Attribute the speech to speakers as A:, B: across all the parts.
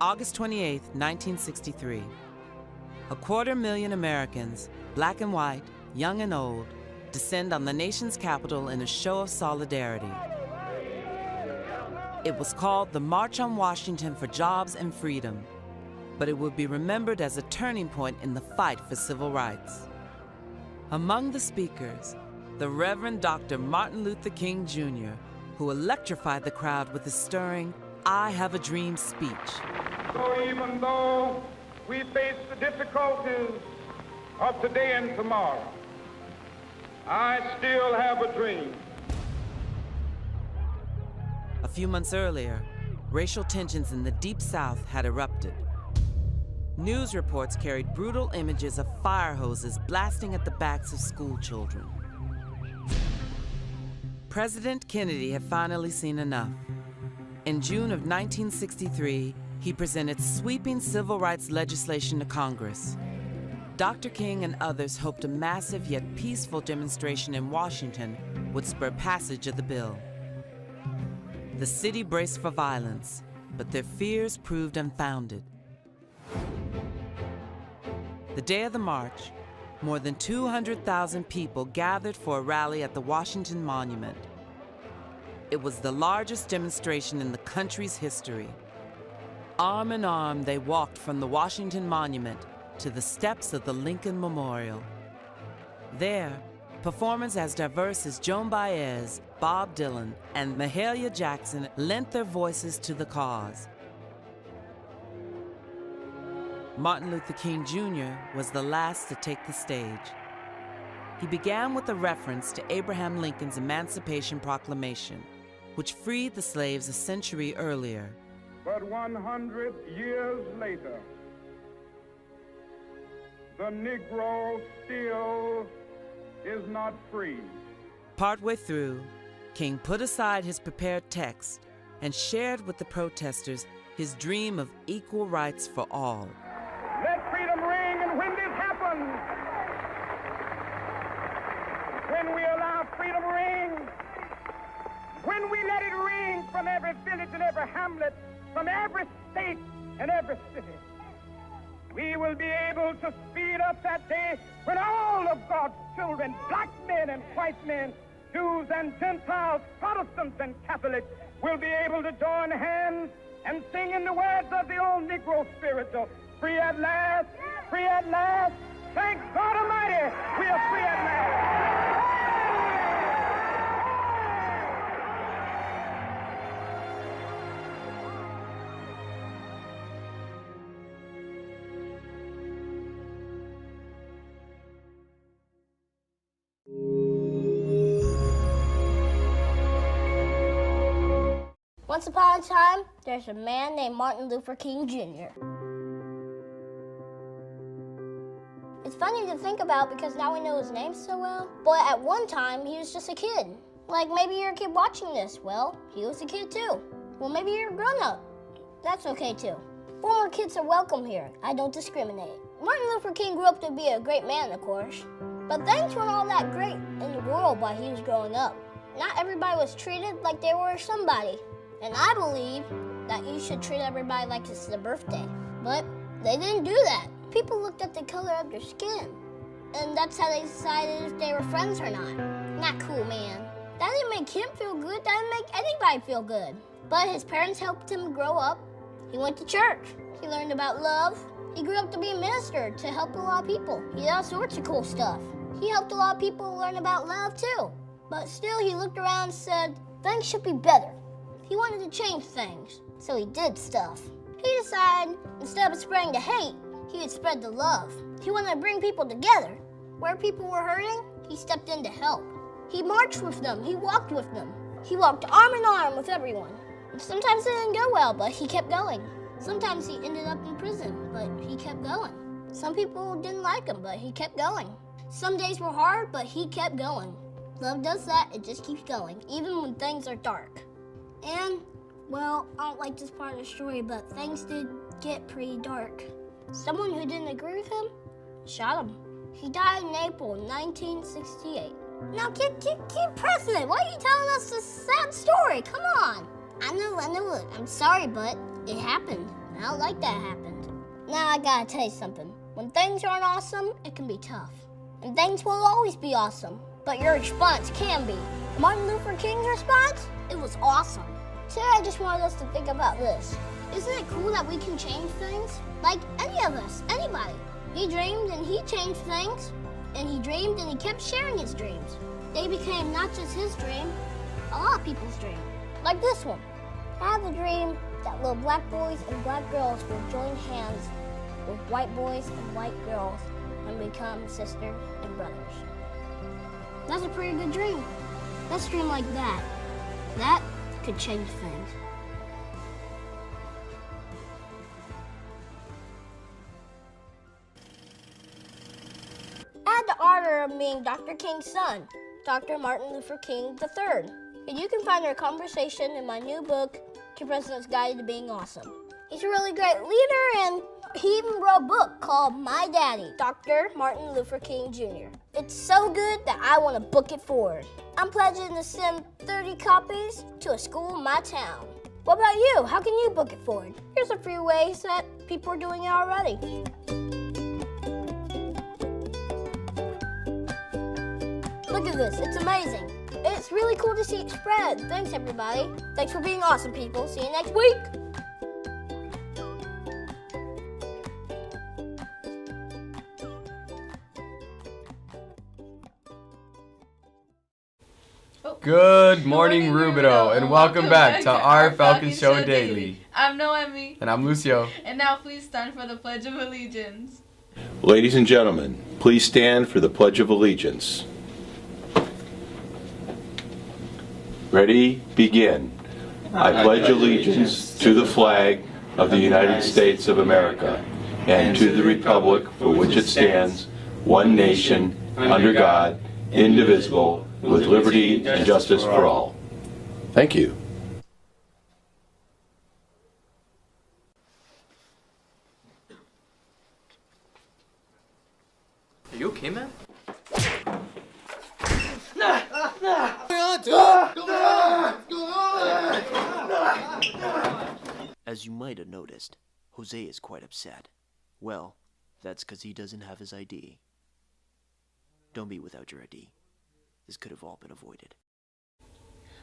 A: August 28, 1963. 250,000 Americans, black and white, young and old, descend on the nation's capital in a show of solidarity. It was called the March on Washington for Jobs and Freedom, but it would be remembered as a turning point in the fight for civil rights. Among the speakers, the Reverend Dr. Martin Luther King Jr., who electrified the crowd with his stirring "I Have a Dream" speech.
B: So even though we face the difficulties of today and tomorrow, I still have a dream.
A: A few months earlier, racial tensions in the Deep South had erupted. News reports carried brutal images of fire hoses blasting at the backs of school children. President Kennedy had finally seen enough. In June of 1963, he presented sweeping civil rights legislation to Congress. Dr. King and others hoped a massive yet peaceful demonstration in Washington would spur passage of the bill. The city braced for violence, but their fears proved unfounded. The day of the march, more than 200,000 people gathered for a rally at the Washington Monument. It was the largest demonstration in the country's history. Arm in arm, they walked from the Washington Monument to the steps of the Lincoln Memorial. There, performers as diverse as Joan Baez, Bob Dylan, and Mahalia Jackson lent their voices to the cause. Martin Luther King Jr. was the last to take the stage. He began with a reference to Abraham Lincoln's Emancipation Proclamation, which freed the slaves a century earlier.
B: But 100 years later, the Negro still is not free.
A: Partway through, King put aside his prepared text and shared with the protesters his dream of equal rights for all.
B: Let freedom ring, and when this happens, when we allow freedom to ring, when we let it ring from every village and every hamlet, from every state and every city, we will be able to speed up that day when all of God's children, black men and white men, Jews and Gentiles, Protestants and Catholics, will be able to join hands and sing in the words of the old Negro spiritual, free at last, free at last. Thank God Almighty, we are free at last.
C: Once upon a time, there's a man named Martin Luther King Jr. It's funny to think about because now we know his name so well, but at one time he was just a kid. Like maybe you're a kid watching this. Well, he was a kid too. Well, maybe you're a grown-up. That's okay too. Former kids are welcome here. I don't discriminate. Martin Luther King grew up to be a great man, of course, but things weren't all that great in the world while he was growing up. Not everybody was treated like they were somebody. And I believe that you should treat everybody like it's their birthday. But they didn't do that. People looked at the color of their skin. And that's how they decided if they were friends or not. Not cool, man. That didn't make him feel good. That didn't make anybody feel good. But his parents helped him grow up. He went to church. He learned about love. He grew up to be a minister to help a lot of people. He did all sorts of cool stuff. He helped a lot of people learn about love too. But still, he looked around and said, things should be better. He wanted to change things, so he did stuff. He decided, instead of spreading the hate, he would spread the love. He wanted to bring people together. Where people were hurting, he stepped in to help. He marched with them, he walked with them. He walked arm in arm with everyone. And sometimes it didn't go well, but he kept going. Sometimes he ended up in prison, but he kept going. Some people didn't like him, but he kept going. Some days were hard, but he kept going. Love does that, it just keeps going, even when things are dark. And, well, I don't like this part of the story, but things did get pretty dark. Someone who didn't agree with him shot him. He died in April 1968. Now, keep pressing it. Why are you telling us this sad story? Come on. I know. I'm sorry, but it happened. I don't like that happened. Now I gotta tell you something. When things aren't awesome, it can be tough. And things will always be awesome, but your response can be. Martin Luther King's response? It was awesome. Today I just wanted us to think about this. Isn't it cool that we can change things? Like any of us, anybody. He dreamed and he changed things. And he dreamed and he kept sharing his dreams. They became not just his dream, a lot of people's dream. Like this one. I have a dream that little black boys and black girls will join hands with white boys and white girls and become sisters and brothers. That's a pretty good dream. Let's dream like that. That could change things. I had the honor of meeting Dr. King's son, Dr. Martin Luther King III. And you can find our conversation in my new book, Your President's Guide to Being Awesome. He's a really great leader, and he even wrote a book called My Daddy, Dr. Martin Luther King Jr. It's so good that I want to book it forward. I'm pledging to send 30 copies to a school in my town. What about you? How can you book it forward? Here's a few ways that people are doing it already. Look at this, it's amazing. It's really cool to see it spread. Thanks, everybody. Thanks for being awesome, people. See you next week.
D: Good morning, Rubido, and welcome back to our Falcon Show Daily.
E: I'm Noemi.
D: And I'm Lucio.
E: And now please stand for the Pledge of Allegiance.
F: Ladies and gentlemen, please stand for the Pledge of Allegiance. Ready? Begin. I pledge allegiance to the flag of the United States of America and to the republic for which it stands, one nation, under God, indivisible, with liberty and justice for all. Thank you.
D: Are you okay, man?
G: As you might have noticed, Jose is quite upset. Well, that's because he doesn't have his ID. Don't be without your ID. This could have all been avoided.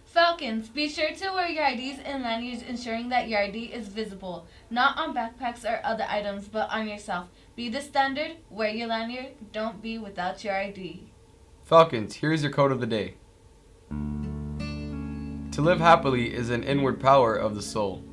E: Falcons, be sure to wear your IDs and lanyards, ensuring that your ID is visible, not on backpacks or other items, but on yourself. Be the standard, wear your lanyard, don't be without your ID.
D: Falcons, here's your quote of the day. To live happily is an inward power of the soul.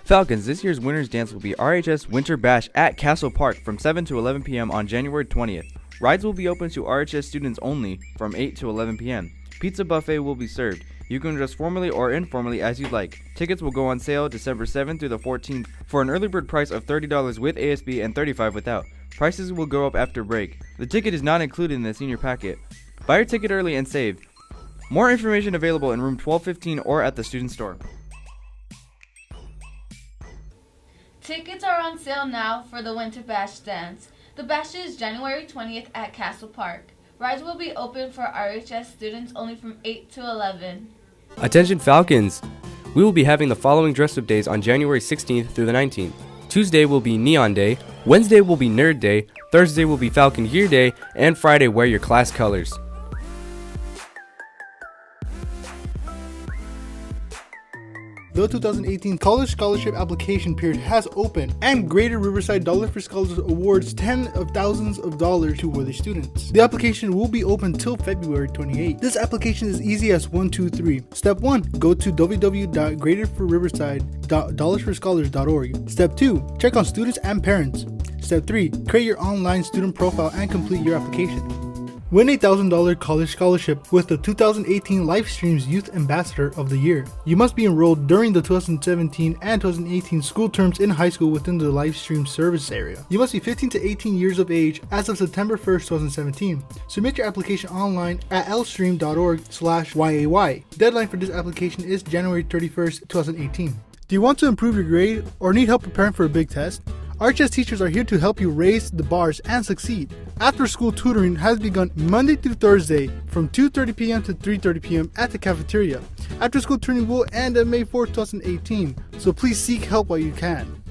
H: Falcons, this year's Winter's Dance will be RHS Winter Bash at Castle Park from 7 to 11 p.m. on January 20th. Rides will be open to RHS students only from 8 to 11 p.m. Pizza buffet will be served. You can dress formally or informally as you'd like. Tickets will go on sale December 7th through the 14th for an early bird price of $30 with ASB and $35 without. Prices will go up after break. The ticket is not included in the senior packet. Buy your ticket early and save. More information available in room 1215 or at the student store.
E: Tickets are on sale now for the Winter Bash Dance. The bash is January 20th at Castle Park. Rides will be open for RHS students only from 8 to 11.
I: Attention Falcons! We will be having the following dress-up days on January 16th through the 19th. Tuesday will be Neon Day, Wednesday will be Nerd Day, Thursday will be Falcon Gear Day, and Friday wear your class colors.
J: The 2018 College Scholarship Application Period has opened, and Greater Riverside Dollar for Scholars awards tens of thousands of dollars to worthy students. The application will be open till February 28. This application is easy as 1, 2, 3. Step 1. Go to www.greaterforriverside.dollarsforscholars.org. Step 2. Check on students and parents. Step 3. Create your online student profile and complete your application. Win a $1,000 college scholarship with the 2018 Livestream's Youth Ambassador of the Year. You must be enrolled during the 2017 and 2018 school terms in high school within the Livestream service area. You must be 15 to 18 years of age as of September 1st, 2017. Submit your application online at lstream.org/YAY. Deadline for this application is January 31st, 2018. Do you want to improve your grade or need help preparing for a big test? RHS teachers are here to help you raise the bars and succeed. After school tutoring has begun Monday through Thursday from 2:30 p.m. to 3:30 p.m. at the cafeteria. After school tutoring will end on May 4, 2018, so please seek help while you can.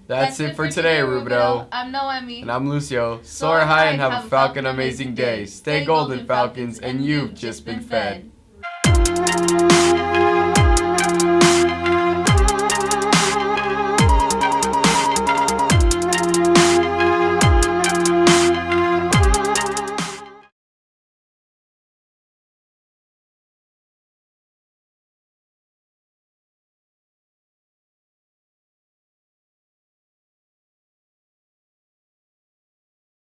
D: That's it for today, Rubido.
E: I'm Noemi.
D: And I'm Lucio. Soar high and have a Falcon amazing day. Stay golden, Falcons, and you've just been fed.